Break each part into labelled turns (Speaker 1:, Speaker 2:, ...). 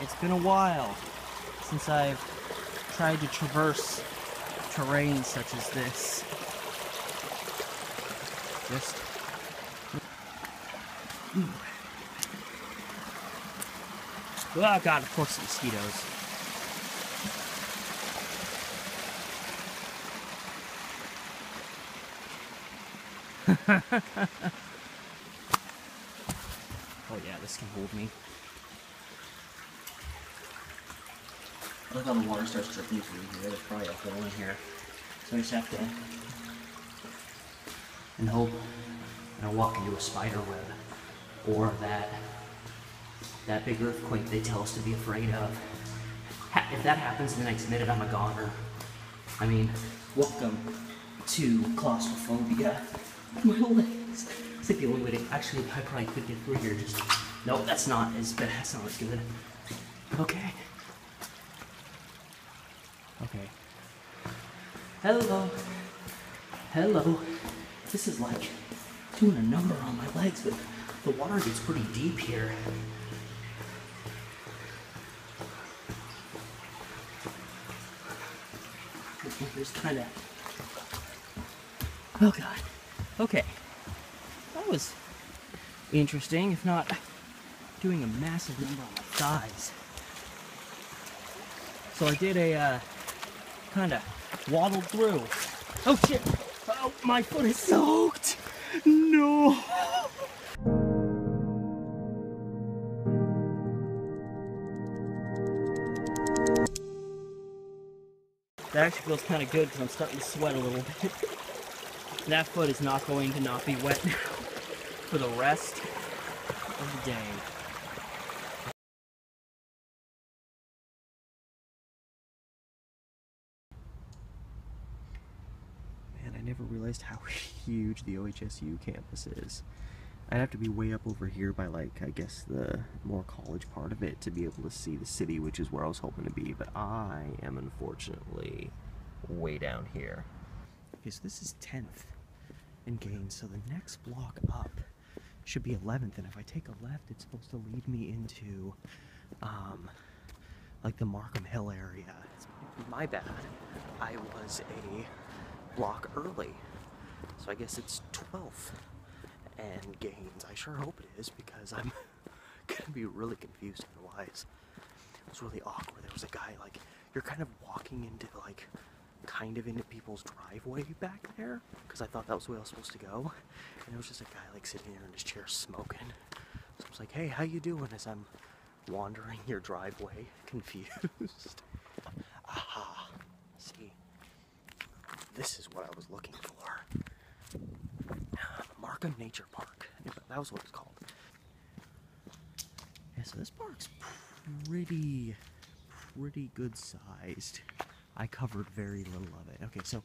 Speaker 1: It's been a while since I've tried to traverse terrain such as this. Just... Oh god, of course, mosquitoes. Oh yeah, this can hold me. I love how the water starts dripping through here. There's probably a hole in here. So I just have to... and hope I don't walk into a spider web. Or that big earthquake they tell us to be afraid of. If that happens in the next minute, I'm a goner. I mean, welcome to claustrophobia. My legs. It's like the only way to... Actually, I probably could get through here. Just... Nope, that's not as bad. That's not as good. Okay. Okay. Hello. Hello. This is like doing a number on my legs, but the water gets pretty deep here. Just kind of... Oh god. Okay. That was interesting, if not doing a massive number on my thighs. So I did a kind of waddled through. Oh shit! Oh, my foot is soaked! No! That actually feels kind of good because I'm starting to sweat a little bit. That foot is not going to not be wet now for the rest of the day. Man, I never realized how huge the OHSU campus is. I'd have to be way up over here by, like, I guess the more college part of it to be able to see the city, which is where I was hoping to be, but I am unfortunately way down here. Okay, so this is 10th and Gaines, so the next block up should be 11th, and if I take a left, it's supposed to lead me into, like the Markham Hill area. It's my bad. I was a block early, so I guess it's 12th and Gaines. I sure hope it is, because I'm gonna be really confused otherwise. It was really awkward. There was a guy, like, you're kind of walking into, like, kind of into people's driveway back there, because I thought that was the way I was supposed to go, and there was just a guy, like, sitting there in his chair smoking. So I was like, hey, how you doing, as I'm wandering your driveway, confused. Aha, see, this is what I was looking for. Markham Nature Park, that was what it's called. Yeah, so this park's pretty good sized. I covered very little of it. Okay, so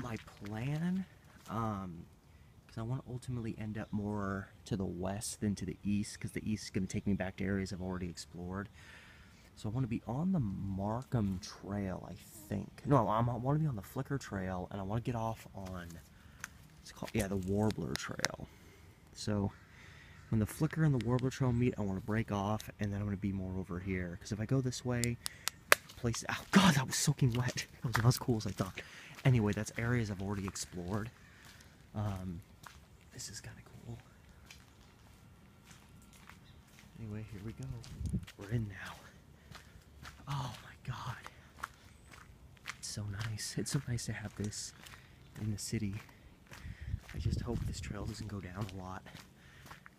Speaker 1: my plan, because I want to ultimately end up more to the west than to the east, because the east is going to take me back to areas I've already explored. So I want to be on the Markham Trail, I think. No, I want to be on the Flicker Trail, and I want to get off on, it's called, yeah, the Warbler Trail. So when the Flicker and the Warbler Trail meet, I want to break off, and then I'm going to be more over here. Because if I go this way, place, oh god, that was soaking wet. That was not as cool as I thought. Anyway, that's areas I've already explored. This is kind of cool. Anyway, here we go. We're in now. Oh my god. It's so nice. It's so nice to have this in the city. I just hope this trail doesn't go down a lot,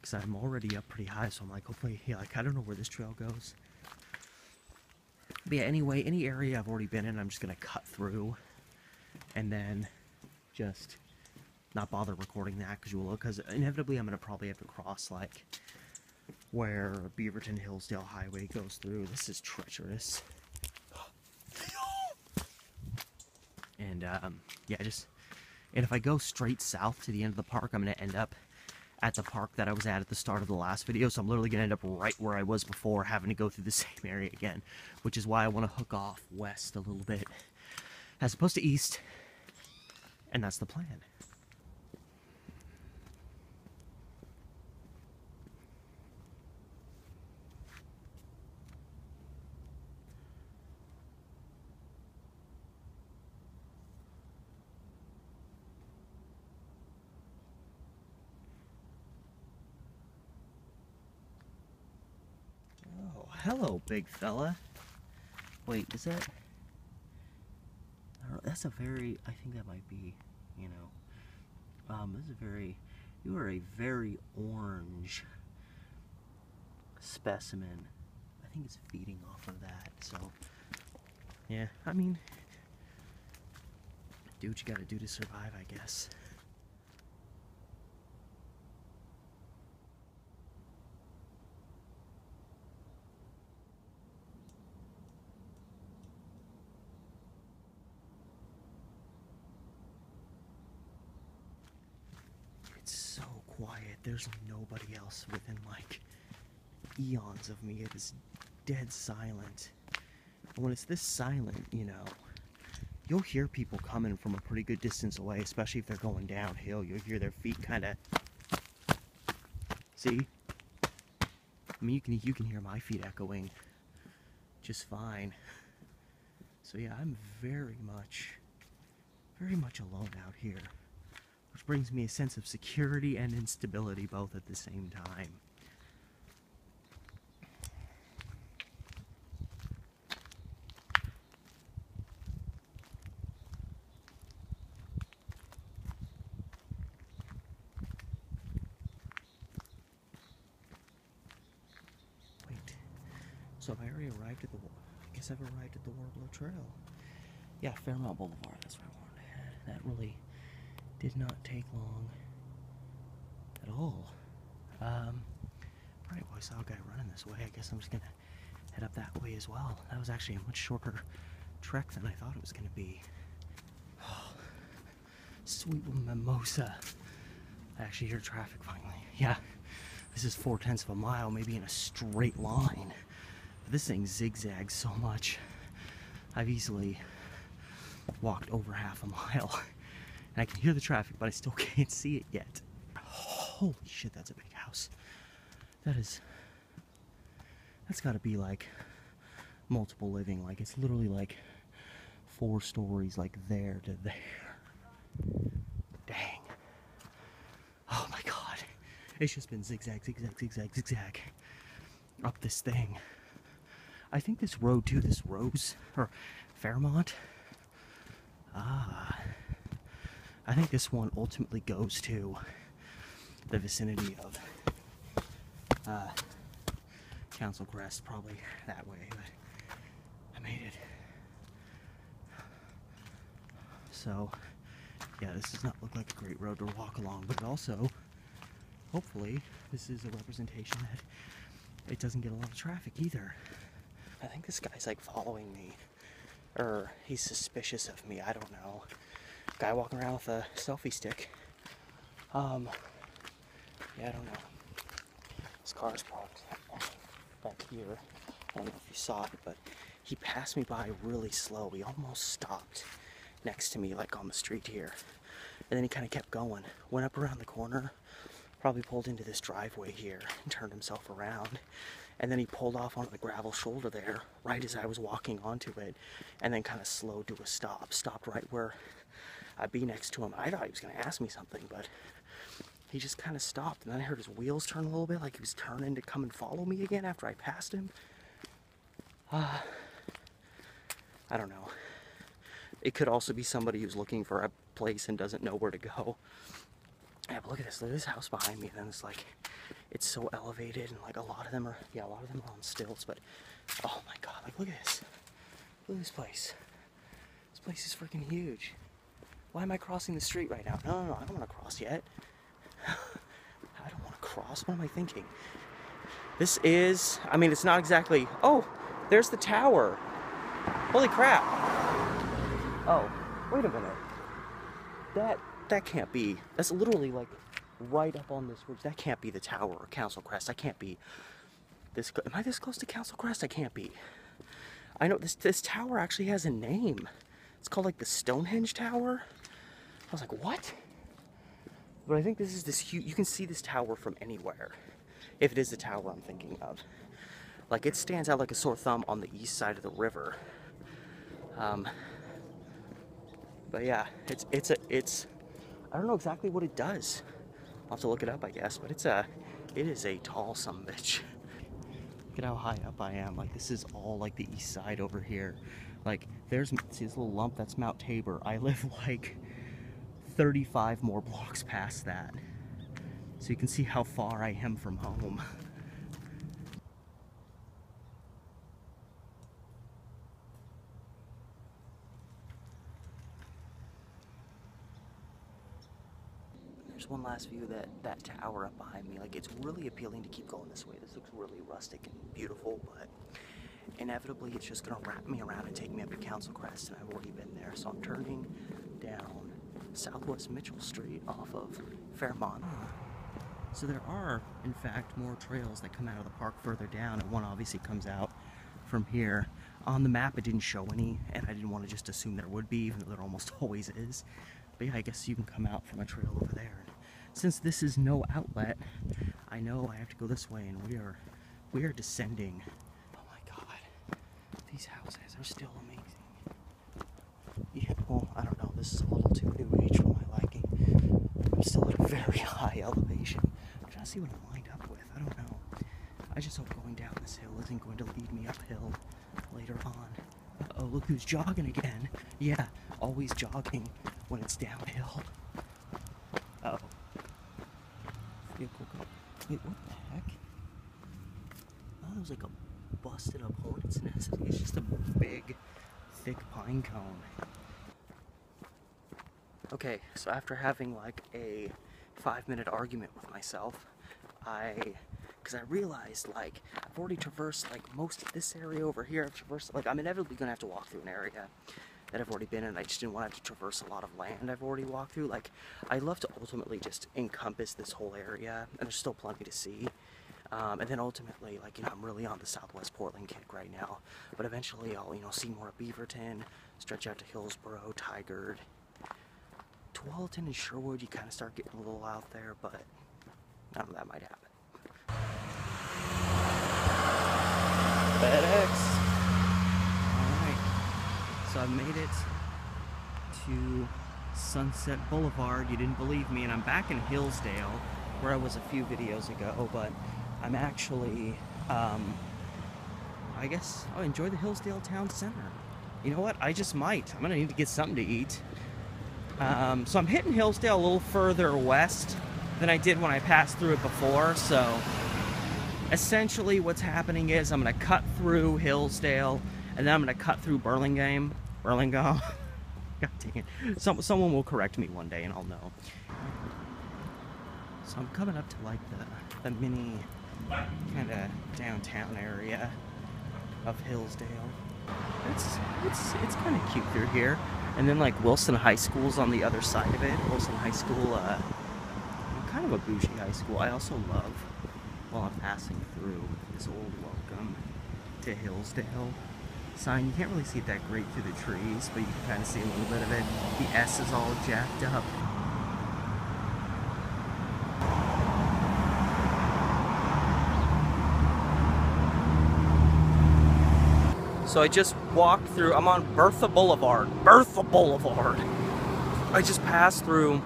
Speaker 1: because I'm already up pretty high, so I'm like, hopefully, yeah, like, I don't know where this trail goes. But yeah, anyway, any area I've already been in, I'm just going to cut through, and then just not bother recording that, because inevitably I'm going to probably have to cross, like, where Beaverton Hillsdale Highway goes through. This is treacherous. And, yeah, and if I go straight south to the end of the park, I'm going to end up at the park that I was at the start of the last video, so I'm literally going to end up right where I was before, having to go through the same area again, which is why I want to hook off west a little bit, as opposed to east, and that's the plan. hello, big fella. Wait, is that... That's a very... I think that might be, you know... this is a very... You are a very orange specimen. I think it's feeding off of that, so... Yeah, I mean... Do what you gotta do to survive, I guess. It's so quiet. There's nobody else within, like, eons of me. It is dead silent. And when it's this silent, you know, you'll hear people coming from a pretty good distance away, especially if they're going downhill. You'll hear their feet kind of... See? I mean, you can hear my feet echoing just fine. So yeah, I'm very much alone out here. Which brings me a sense of security and instability both at the same time. Wait, so have I already arrived at the... I guess I've arrived at the Warbler Trail. Yeah, Fairmount Boulevard, that's where I wanted to head. That really did not take long at all. Right, well, I saw a guy running this way. I guess I'm just gonna head up that way as well. That was actually a much shorter trek than I thought it was gonna be. Oh, sweet mimosa. I actually hear traffic finally. Yeah, this is 4/10 of a mile, maybe in a straight line. But this thing zigzags so much. I've easily walked over half a mile. And I can hear the traffic, but I still can't see it yet. Holy shit, that's a big house. That's gotta be like multiple living. Like, it's literally like 4 stories, like there to there. Dang. Oh my god. It's just been zigzag, zigzag, zigzag, zigzag up this thing. I think this road too, this Rose, or Fairmont, I think this one ultimately goes to the vicinity of Council Crest, probably that way, but I made it. So, yeah, this does not look like a great road to walk along, but also, hopefully, this is a representation that it doesn't get a lot of traffic either. I think this guy's like following me, or he's suspicious of me, I don't know. Guy walking around with a selfie stick. Yeah, I don't know. His car's parked back here. I don't know if you saw it, but he passed me by really slow. He almost stopped next to me, like on the street here. And then he kind of kept going. Went up around the corner, probably pulled into this driveway here and turned himself around. And then he pulled off onto the gravel shoulder there, right as I was walking onto it, and then kind of slowed to a stop. Stopped right where I'd be next to him. I thought he was going to ask me something, but he just kind of stopped. And then I heard his wheels turn a little bit, like he was turning to come and follow me again after I passed him. I don't know. It could also be somebody who's looking for a place and doesn't know where to go. Yeah, but look at this. Look at this house behind me. And then it's like, it's so elevated, and like a lot of them are on stilts, but oh my god, like look at this. Look at this place. This place is freaking huge. Why am I crossing the street right now? No, I don't want to cross yet. I don't want to cross. What am I thinking? This is, I mean, it's not exactly, oh, there's the tower. Holy crap. Oh, wait a minute. That can't be. That's literally like right up on this ridge. That can't be the tower or Council Crest. I can't be this. Am I this close to Council Crest? I can't be. I know this tower actually has a name. It's called like the Stonehenge Tower. I was like, what? But I think this is this huge. You can see this tower from anywhere, if it is the tower I'm thinking of. Like, it stands out like a sore thumb on the east side of the river. But yeah, it's. I don't know exactly what it does. I'll have to look it up, I guess. But it is a tall sumbitch. Look at how high up I am. Like, this is all like the east side over here. Like, there's, see this little lump? That's Mount Tabor. I live like 35 more blocks past that. So you can see how far I am from home. There's one last view, that tower up behind me. Like, it's really appealing to keep going this way. This looks really rustic and beautiful, but inevitably it's just gonna wrap me around and take me up to Council Crest, and I've already been there. So I'm turning down Southwest Mitchell Street off of Fairmont. So there are, in fact, more trails that come out of the park further down, and one obviously comes out from here. On the map it didn't show any, and I didn't want to just assume there would be, even though there almost always is. But yeah, I guess you can come out from a trail over there. And since this is no outlet, I know I have to go this way, and we are descending. Oh my god, these houses are still amazing. Yeah, well, I don't know, this is a little too new age for my liking. I'm still at a very high elevation. I'm trying to see what I'm lined up with. I don't know. I just hope going down this hill isn't going to lead me uphill later on. Uh-oh, look who's jogging again. Yeah, always jogging when it's downhill. Uh-oh. Vehicle go. Wait, what the heck? Oh, there was like a busted up hornet's nest. I think it's just a big, thick pine cone. Okay, so after having like a 5-minute argument with myself, because I realized, like, I've already traversed, like, most of this area over here. I've traversed, like, I'm inevitably going to have to walk through an area that I've already been in. I just didn't want to have to traverse a lot of land I've already walked through. Like, I'd love to ultimately just encompass this whole area, and there's still plenty to see. And then ultimately, like, you know, I'm really on the Southwest Portland kick right now. But eventually I'll, you know, see more of Beaverton, stretch out to Hillsborough, Tigard. Tualatin and Sherwood, you kind of start getting a little out there, but none of that might happen. FedEx. Alright, so I've made it to Sunset Boulevard. You didn't believe me, and I'm back in Hillsdale, where I was a few videos ago, but I'm actually, I guess I'll enjoy the Hillsdale Town Center. You know what? I just might. I'm gonna need to get something to eat. So I'm hitting Hillsdale a little further west than I did when I passed through it before, so essentially what's happening is I'm going to cut through Hillsdale, and then I'm going to cut through Burlingame. God dang it. Someone will correct me one day and I'll know. So I'm coming up to like the mini kind of downtown area of Hillsdale. It's kind of cute through here. And then like Wilson High School's on the other side of it. Wilson High School, kind of a bougie high school. I also love, while I'm passing through, this old welcome to Hillsdale sign. You can't really see it that great through the trees, but you can kind of see a little bit of it. The S is all jacked up. So I just walked through, I'm on Bertha Boulevard. Bertha Boulevard! I just passed through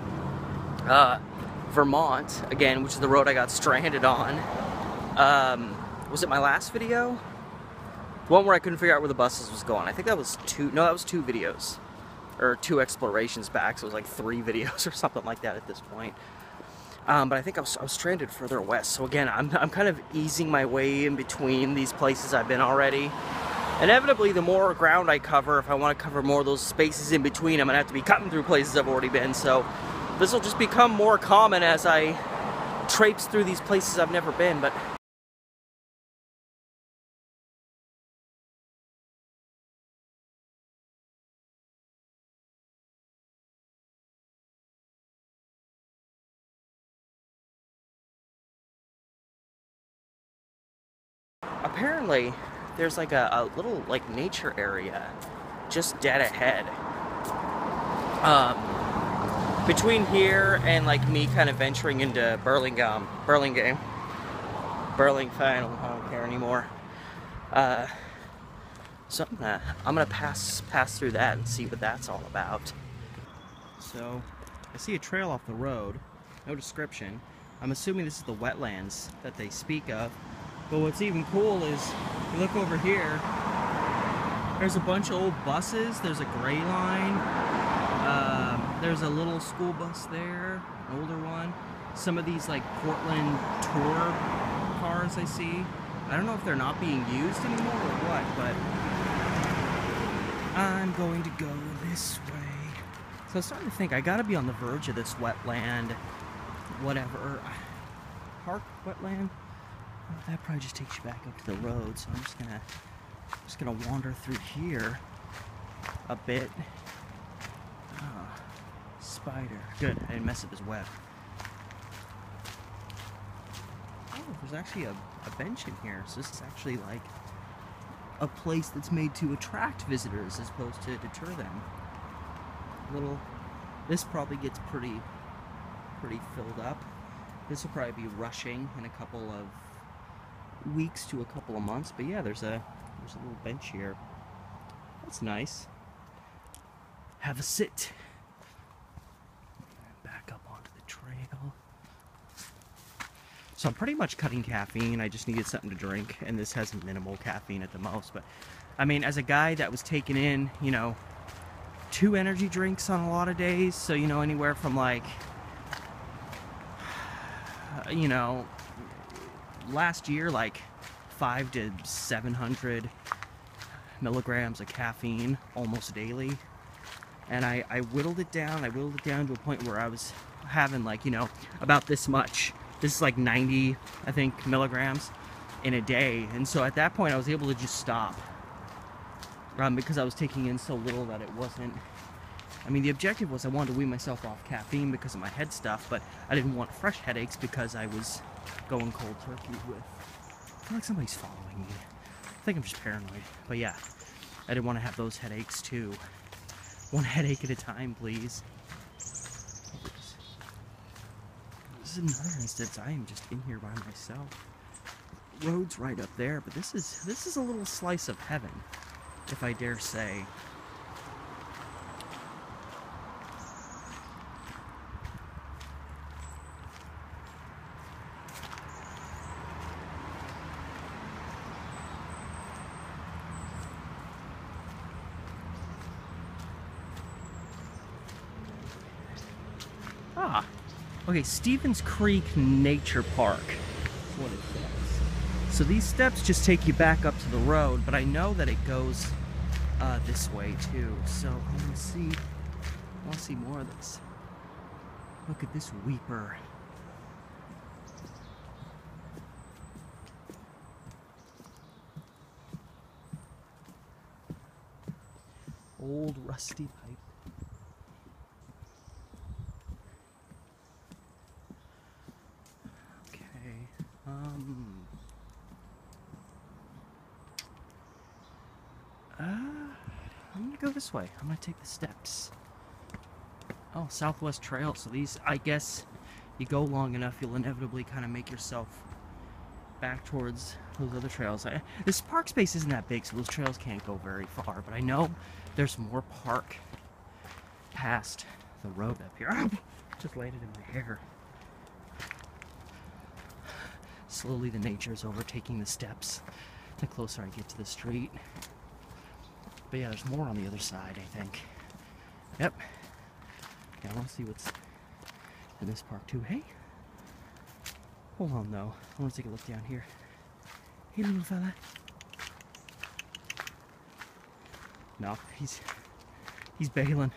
Speaker 1: Vermont, again, which is the road I got stranded on. Was it my last video? The one where I couldn't figure out where the buses was going. I think that was two videos. Or 2 explorations back, so it was like 3 videos or something like that at this point. But I think I was stranded further west. So again, I'm kind of easing my way in between these places I've been already. Inevitably, the more ground I cover, if I want to cover more of those spaces in between, I'm going to have to be cutting through places I've already been. So this will just become more common as I traipse through these places I've never been. But apparently, there's like a little like nature area just dead ahead. Between here and like me kind of venturing into Burlingame. I don't care anymore. So I'm gonna pass through that and see what that's all about. So I see a trail off the road, no description. I'm assuming this is the wetlands that they speak of. But what's even cool is, you look over here, there's a bunch of old buses. There's a Gray Line. There's a little school bus there, an older one. Some of these like Portland tour cars I see. I don't know if they're not being used anymore or what, but I'm going to go this way. So I was starting to think I gotta be on the verge of this wetland, whatever. Park wetland? Well, that probably just takes you back up to the road, so I'm just gonna wander through here a bit. Oh, spider. Good, I didn't mess up his web. Oh, there's actually a bench in here, so this is actually like a place that's made to attract visitors as opposed to deter them. This probably gets pretty filled up. This will probably be rushing in a couple of weeks to a couple of months, but yeah, there's a little bench here. That's nice. Have a sit. Back up onto the trail. So I'm pretty much cutting caffeine. I just needed something to drink, and this has minimal caffeine at the most. But I mean, as a guy that was taking in, 2 energy drinks on a lot of days, so anywhere from like, last year, like 500 to 700 milligrams of caffeine almost daily. And I whittled it down. I whittled it down to a point where I was having like, about this much. This is like 90, I think, milligrams in a day. And so at that point, I was able to just stop. Because I was taking in so little that it wasn't... I mean, the objective was I wanted to wean myself off caffeine because of my head stuff, but I didn't want fresh headaches because I was going cold turkey with... I feel like somebody's following me. I think I'm just paranoid. But yeah, I didn't want to have those headaches too. One headache at a time, please. This is another instance. I am just in here by myself. Road's right up there, but this is a little slice of heaven, if I dare say. Ah, okay, Stevens Creek Nature Park. That's what it says. So these steps just take you back up to the road, but I know that it goes this way too. So I want to see more of this. Look at this weeper. Old rusty pipe. I'm gonna go this way. I'm gonna take the steps. Oh, Southwest Trail. So these, I guess, you go long enough, you'll inevitably kind of make yourself back towards those other trails. This park space isn't that big, so those trails can't go very far, but I know there's more park past the road up here. Oh, just landed in my hair. Slowly the nature is overtaking the steps the closer I get to the street. But yeah, there's more on the other side, I think. Yep. Yeah, I want to see what's in this park too. Hey! Hold on though. I want to take a look down here. Hey, little fella. No, he's bailing.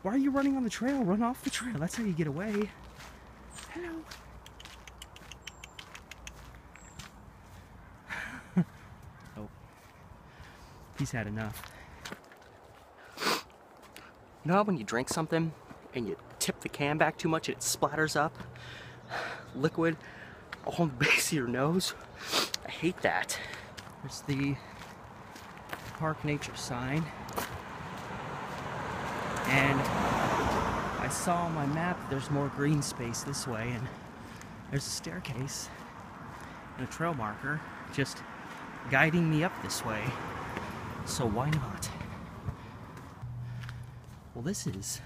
Speaker 1: Why are you running on the trail? Run off the trail. That's how you get away. Hello. Oh. He's had enough. You know how when you drink something and you tip the can back too much and it splatters up liquid on the base of your nose? I hate that. There's the park nature sign. And I saw on my map there's more green space this way, and there's a staircase and a trail marker just guiding me up this way. So why not? Well, this is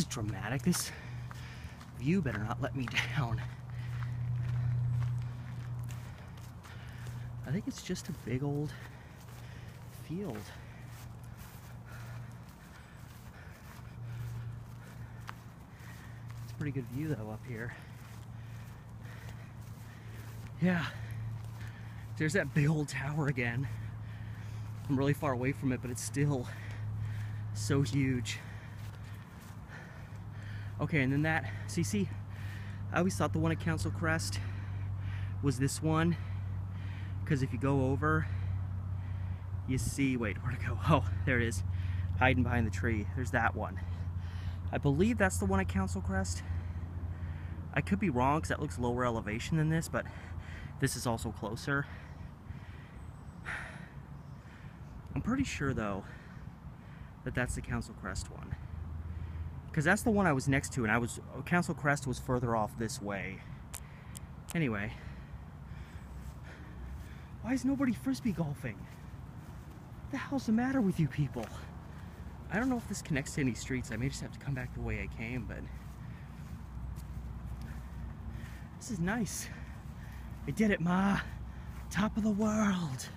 Speaker 1: dramatic. This view better not let me down. I think it's just a big old field. It's a pretty good view though up here. Yeah, there's that big old tower again. I'm really far away from it, but it's still so huge. Okay, and then that, see, I always thought the one at Council Crest was this one, because if you go over, you see, wait, where'd it go? Oh, there it is, hiding behind the tree. There's that one. I believe that's the one at Council Crest. I could be wrong, because that looks lower elevation than this, but this is also closer. I'm pretty sure, though, that that's the Council Crest one. Because that's the one I was next to, and Council Crest was further off this way. Anyway. Why is nobody frisbee golfing? What the hell's the matter with you people? I don't know if this connects to any streets. I may just have to come back the way I came, but... this is nice. I did it, Ma! Top of the world!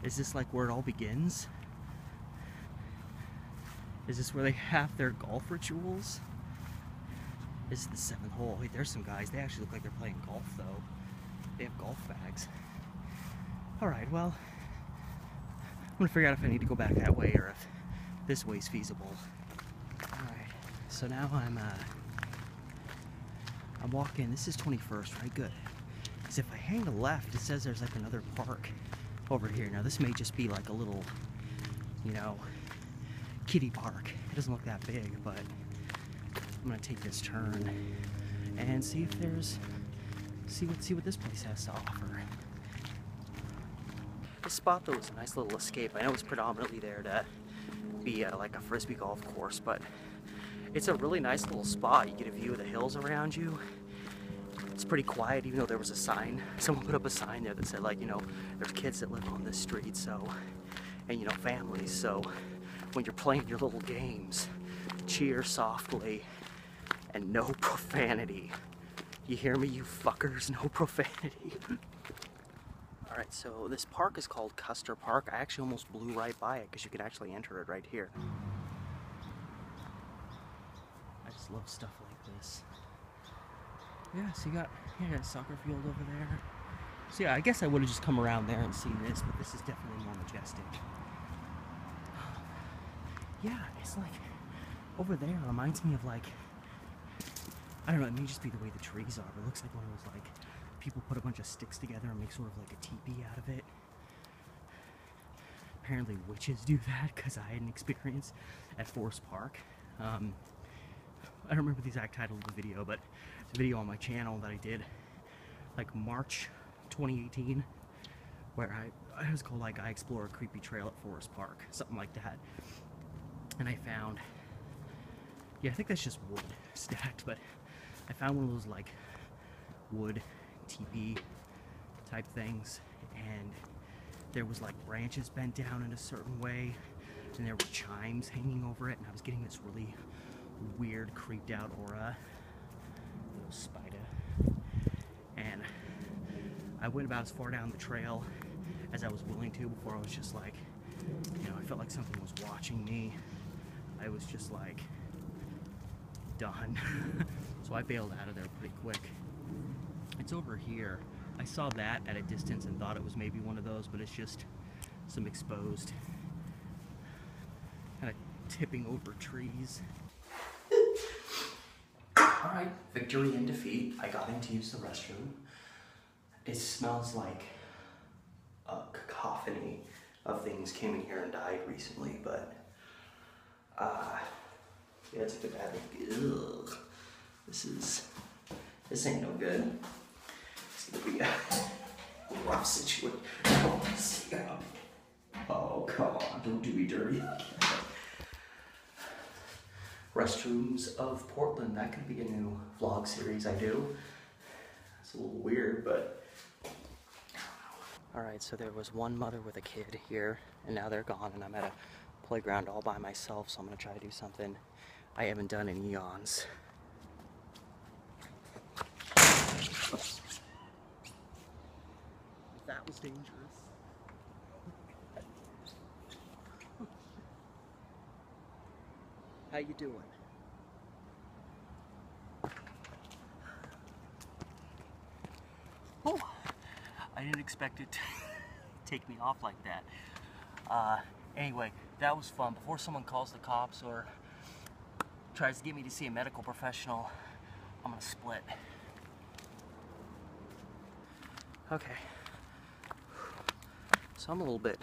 Speaker 1: Is this like where it all begins? Is this where they have their golf rituals? This is the 7th hole. Wait, there's some guys. They actually look like they're playing golf, though. They have golf bags. Alright, well, I'm gonna figure out if I need to go back that way or if this way's feasible. Alright, so now I'm walking. This is 21st, right? Good. Because if I hang a left, it says there's like another park over here. Now, this may just be like a little, you know, kiddie park. It doesn't look that big, but I'm gonna take this turn and see if there's see what this place has to offer. This spot though is a nice little escape. I know it's predominantly there to be like a frisbee golf course, but it's a really nice little spot. You get a view of the hills around you. It's pretty quiet, even though there was a sign. Someone put up a sign there that said, like, you know, there's kids that live on this street, so, and you know, families, so when you're playing your little games, cheer softly and no profanity. You hear me, you fuckers? No profanity. Alright, so this park is called Custer Park. I actually almost blew right by it because you could actually enter it right here. I just love stuff like this. Yeah, so you got a soccer field over there. So yeah, I guess I would have just come around there and seen this, but this is definitely more majestic. Yeah, it's like, over there reminds me of like, I don't know, it may just be the way the trees are, but it looks like one of those, like, people put a bunch of sticks together and make sort of like a teepee out of it. Apparently witches do that, because I had an experience at Forest Park. I don't remember the exact title of the video, but it's a video on my channel that I did, like, March 2018, where it was called, like, I Explore a Creepy Trail at Forest Park, something like that. And I found, yeah, I think that's just wood stacked, but I found one of those, like, wood teepee type things, and there was, like, branches bent down in a certain way, and there were chimes hanging over it, and I was getting this really weird, creeped out aura. Little spider. And I went about as far down the trail as I was willing to before I was just like, you know, I felt like something was watching me. I was just like, done. So I bailed out of there pretty quick. It's over here. I saw that at a distance and thought it was maybe one of those, but it's just some exposed, kind of tipping over trees. Alright, victory and defeat. I got in to use the restroom. It smells like a cacophony of things came in here and died recently, but yeah, it's like a bad ugh. This ain't no good. It's gonna be a rough situation. Oh, come on, don't do me dirty. Restrooms of Portland, that could be a new vlog series I do. It's a little weird, but I don't know. Alright, so there was one mother with a kid here, and now they're gone, and I'm at a playground all by myself, so I'm gonna try to do something I haven't done in eons. that was dangerous. How you doing? Oh, I didn't expect it to take me off like that. Anyway, that was fun. Before someone calls the cops or tries to get me to see a medical professional, I'm gonna split. Okay. So I'm a little bit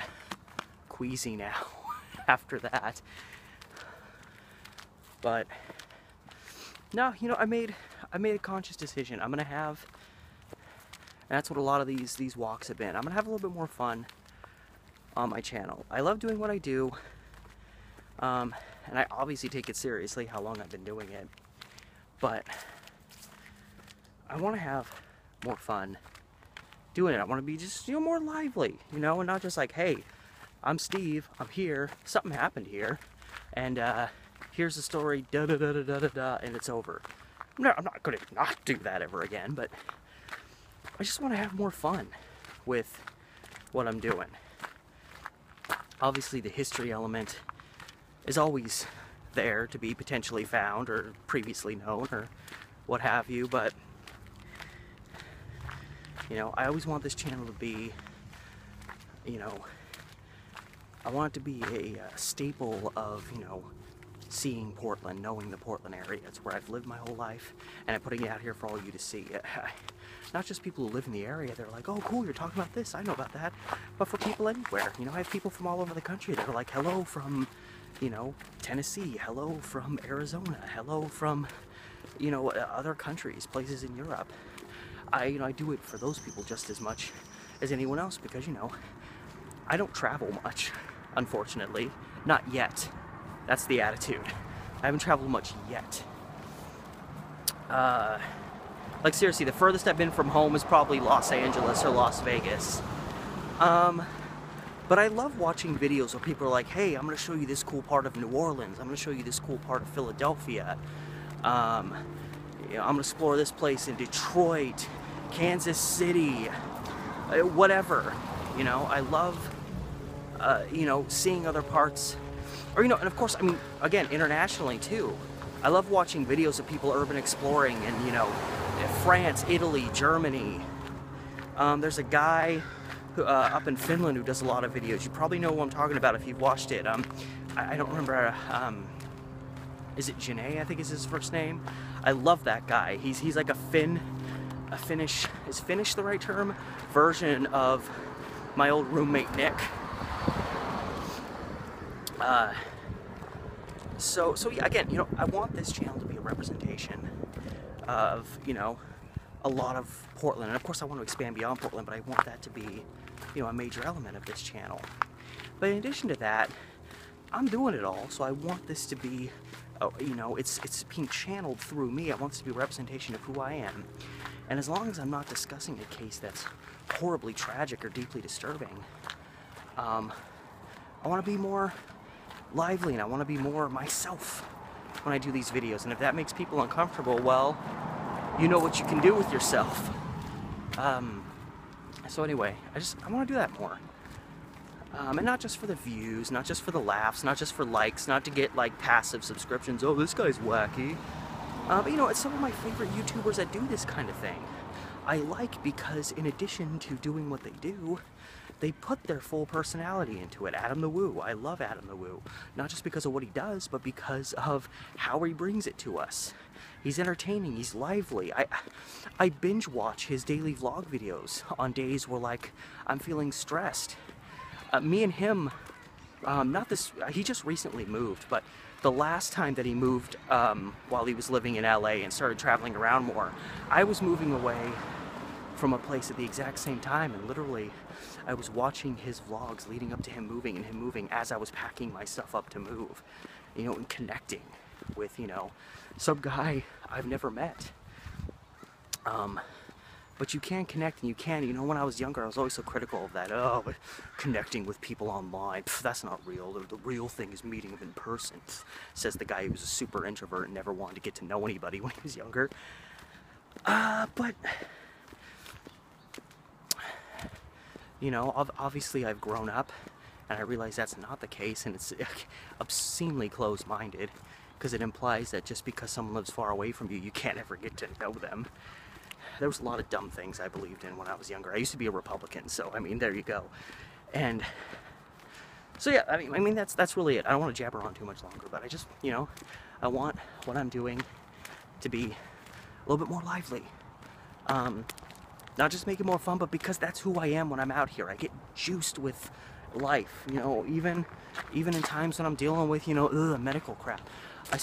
Speaker 1: queasy now after that. But no, you know, I made a conscious decision. I'm gonna have, and that's what a lot of these walks have been. I'm gonna have a little bit more fun on my channel. I love doing what I do, and I obviously take it seriously how long I've been doing it. But I want to have more fun doing it. I want to be just, you know, more lively, you know, and not just like, hey, I'm Steve, I'm here, something happened here, and here's the story, da da da da da da da, and it's over. I'm not going to not do that ever again, but I just want to have more fun with what I'm doing. Obviously, the history element is always there to be potentially found or previously known or what have you, but you know, I always want this channel to be, you know, I want it to be a staple of, you know, seeing Portland, knowing the Portland area. It's where I've lived my whole life, and I'm putting it out here for all you to see. Not just people who live in the area, they're like, oh cool, you're talking about this, I know about that, but for people anywhere. You know, I have people from all over the country that are like, hello from, you know, Tennessee, hello from Arizona, hello from, you know, other countries, places in Europe. You know, I do it for those people just as much as anyone else because, you know, I don't travel much, unfortunately. Not yet. That's the attitude. I haven't traveled much yet. Like seriously, the furthest I've been from home is probably Los Angeles or Las Vegas. But I love watching videos where people are like, hey, I'm going to show you this cool part of New Orleans. I'm going to show you this cool part of Philadelphia. You know, I'm going to explore this place in Detroit, Kansas City, whatever. You know, I love, you know, seeing other parts. Or, you know, and of course, I mean, again, internationally too. I love watching videos of people urban exploring in, you know, France, Italy, Germany. There's a guy who, up in Finland who does a lot of videos. You probably know who I'm talking about if you've watched it. I don't remember, is it Janae, I think is his first name? I love that guy. He's like a Finnish, is Finnish the right term? Version of my old roommate Nick. So yeah, again, you know, I want this channel to be a representation of, you know, a lot of Portland. And of course I want to expand beyond Portland, but I want that to be, you know, a major element of this channel. But in addition to that, I'm doing it all, so I want this to be, you know, it's being channeled through me. I want this to be a representation of who I am. And as long as I'm not discussing a case that's horribly tragic or deeply disturbing, I want to be more lively and I want to be more myself when I do these videos. And if that makes people uncomfortable, well, you know what you can do with yourself. So anyway, I want to do that more. And not just for the views, not just for the laughs, not just for likes, not to get like passive subscriptions. Oh, this guy's wacky. But you know, it's some of my favorite YouTubers that do this kind of thing. I like because in addition to doing what they do, they put their full personality into it. Adam the Woo. I love Adam the Woo. Not just because of what he does, but because of how he brings it to us. He's entertaining, he's lively. I binge watch his daily vlog videos on days where like I'm feeling stressed. Me and him, he just recently moved, but the last time that he moved while he was living in LA and started traveling around more, I was moving away from a place at the exact same time, and literally I was watching his vlogs leading up to him moving and him moving as I was packing my stuff up to move, you know, and connecting with, you know, some guy I've never met. But you can connect and you can, you know, when I was younger I was always so critical of that. Oh, but connecting with people online, that's not real. The real thing is meeting them in person, says the guy who was a super introvert and never wanted to get to know anybody when he was younger. But You know, obviously I've grown up, and I realize that's not the case, and it's obscenely close-minded, because it implies that just because someone lives far away from you, you can't ever get to know them. There was a lot of dumb things I believed in when I was younger. I used to be a Republican, so I mean, there you go. And so yeah, I mean that's really it. I don't want to jabber on too much longer, but I just, you know, I want what I'm doing to be a little bit more lively. Not just make it more fun, but because that's who I am when I'm out here. I get juiced with life, you know, even in times when I'm dealing with, you know, medical crap.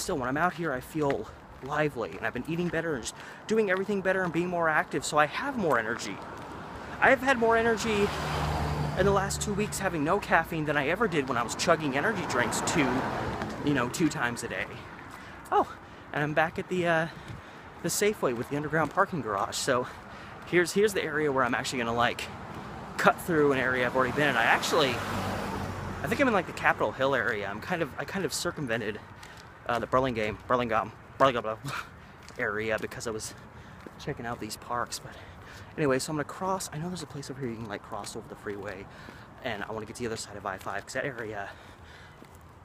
Speaker 1: When I'm out here, I feel lively, and I've been eating better and just doing everything better and being more active, so I have more energy. I've had more energy in the last 2 weeks having no caffeine than I ever did when I was chugging energy drinks 2 times a day. Oh, and I'm back at the Safeway with the underground parking garage. So here's the area where I'm actually gonna like cut through an area I've already been in. I think I'm in like the Capitol Hill area. I kind of circumvented the Burlingame area because I was checking out these parks. But anyway, so I'm gonna cross. I know there's a place over here you can like cross over the freeway, and I want to get to the other side of I-5 because that area,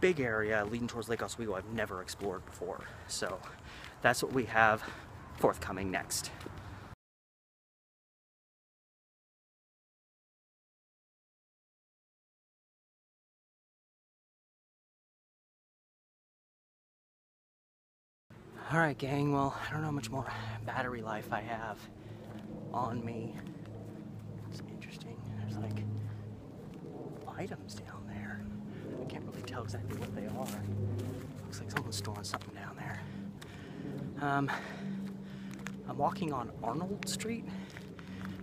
Speaker 1: big area leading towards Lake Oswego, I've never explored before. So that's what we have forthcoming next. Alright gang, well, I don't know how much more battery life I have on me. It's interesting. There's like items down there. I can't really tell exactly what they are. Looks like someone's storing something down there. I'm walking on Arnold Street.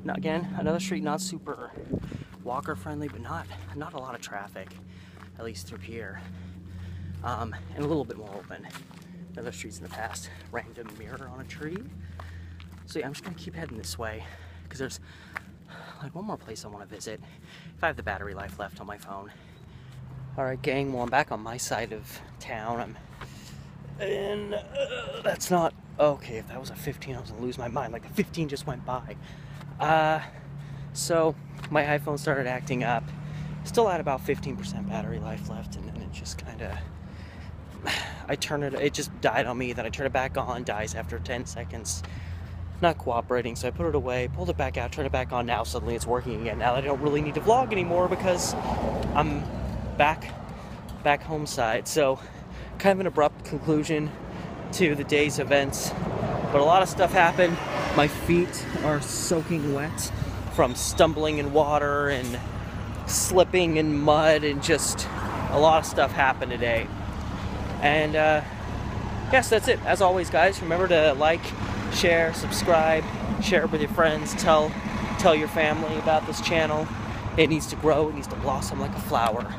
Speaker 1: Now again, another street not super walker friendly, but not a lot of traffic, at least through here. And a little bit more open. Other streets in the past, random mirror on a tree. So yeah, I'm just gonna keep heading this way because there's like one more place I want to visit if I have the battery life left on my phone. All right, gang. Well, I'm back on my side of town. That's not okay. If that was a 15, I was gonna lose my mind. Like the 15 just went by. So my iPhone started acting up. Still at about 15% battery life left, and then it just kind of. It just died on me, then I turn it back on, dies after 10 seconds, not cooperating, so I put it away, pulled it back out, turned it back on, now suddenly it's working again. Now that I don't really need to vlog anymore because I'm back home side, so kind of an abrupt conclusion to the day's events, but a lot of stuff happened. My feet are soaking wet from stumbling in water and slipping in mud, and just a lot of stuff happened today. And yes, that's it. As always, guys, remember to like, share, subscribe, share it with your friends, tell your family about this channel. It needs to grow, it needs to blossom like a flower.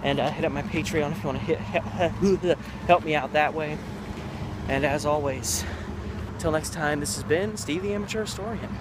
Speaker 1: And hit up my Patreon if you want to help me out that way. And as always, until next time, this has been Steve the Amateur Historian.